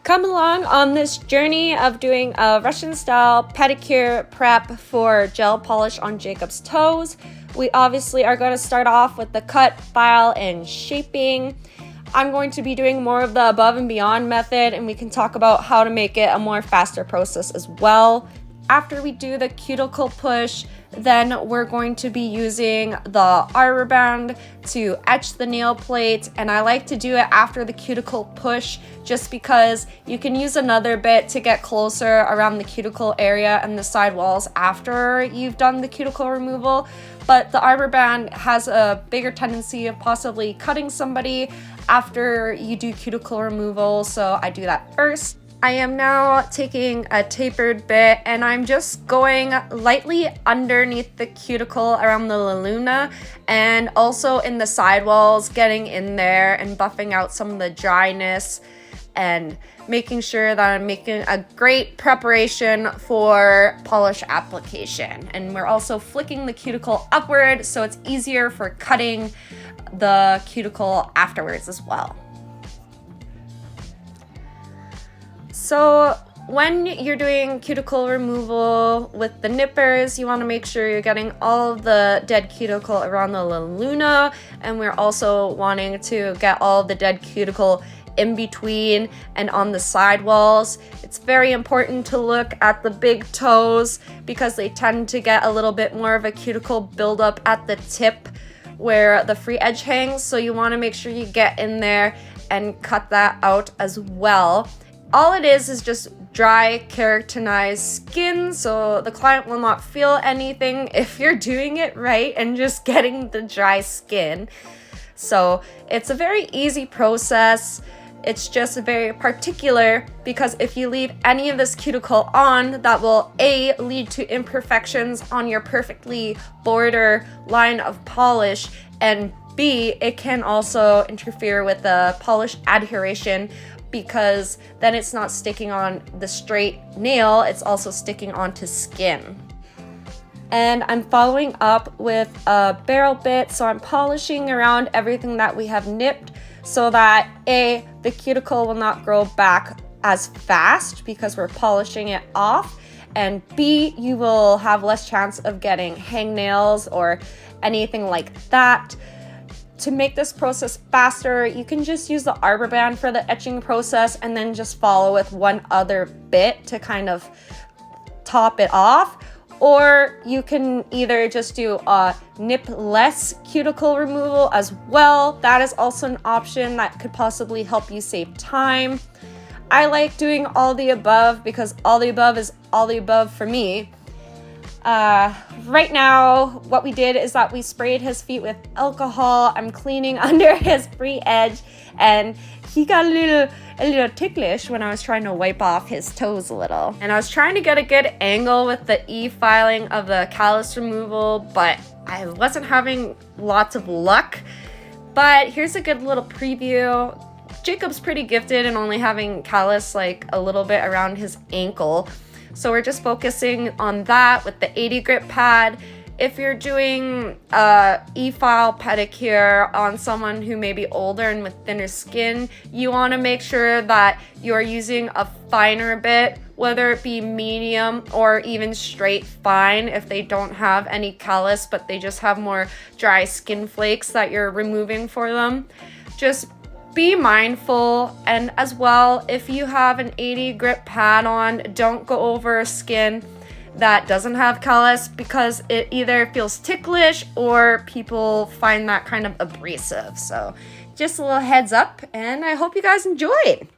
Come along on this journey of doing a Russian style pedicure prep for gel polish on Jacob's toes. We obviously are going to start off with the cut, file, and shaping. I'm going to be doing more of the above and beyond method, and we can talk about how to make it a more faster process as well. After we do the cuticle push, then we're going to be using the arbor band to etch the nail plate, and I like to do it after the cuticle push just because you can use another bit to get closer around the cuticle area and the side walls after you've done the cuticle removal. But the arbor band has a bigger tendency of possibly cutting somebody after you do cuticle removal, so I do that first. I am now taking a tapered bit and I'm just going lightly underneath the cuticle around the laluna and also in the sidewalls, getting in there and buffing out some of the dryness and making sure that I'm making a great preparation for polish application. And we're also flicking the cuticle upward so it's easier for cutting the cuticle afterwards as well. So when you're doing cuticle removal with the nippers, you want to make sure you're getting all of the dead cuticle around the laluna, and we're also wanting to get all of the dead cuticle in between and on the side walls. It's very important to look at the big toes because they tend to get a little bit more of a cuticle buildup at the tip where the free edge hangs, so you want to make sure you get in there and cut that out as well. All it is just dry, keratinized skin, so the client will not feel anything if you're doing it right and just getting the dry skin. So it's a very easy process. It's just very particular because if you leave any of this cuticle on, that will A, lead to imperfections on your perfectly border line of polish, and B, it can also interfere with the polish adheration because then it's not sticking on the straight nail, it's also sticking onto skin. And I'm following up with a barrel bit, so I'm polishing around everything that we have nipped so that A, the cuticle will not grow back as fast because we're polishing it off, and B, you will have less chance of getting hangnails or anything like that. To make this process faster, you can just use the arbor band for the etching process and then just follow with one other bit to kind of top it off. Or you can either just do a nip-less cuticle removal as well. That is also an option that could possibly help you save time. I like doing all the above because all the above is all the above for me. Right now, what we did is that we sprayed his feet with alcohol. I'm cleaning under his free edge, and he got a little ticklish when I was trying to wipe off his toes a little. And I was trying to get a good angle with the e-filing of the callus removal, but I wasn't having lots of luck. But here's a good little preview. Jacob's pretty gifted in only having callus like a little bit around his ankle. So we're just focusing on that with the 80 grit pad. If you're doing a e-file pedicure on someone who may be older and with thinner skin, you want to make sure that you're using a finer bit, whether it be medium or even straight fine if they don't have any callus, but they just have more dry skin flakes that you're removing for them. Just be mindful, and as well, if you have an 80 grit pad on, don't go over skin that doesn't have callus because it either feels ticklish or people find that kind of abrasive. So just a little heads up, and I hope you guys enjoyed.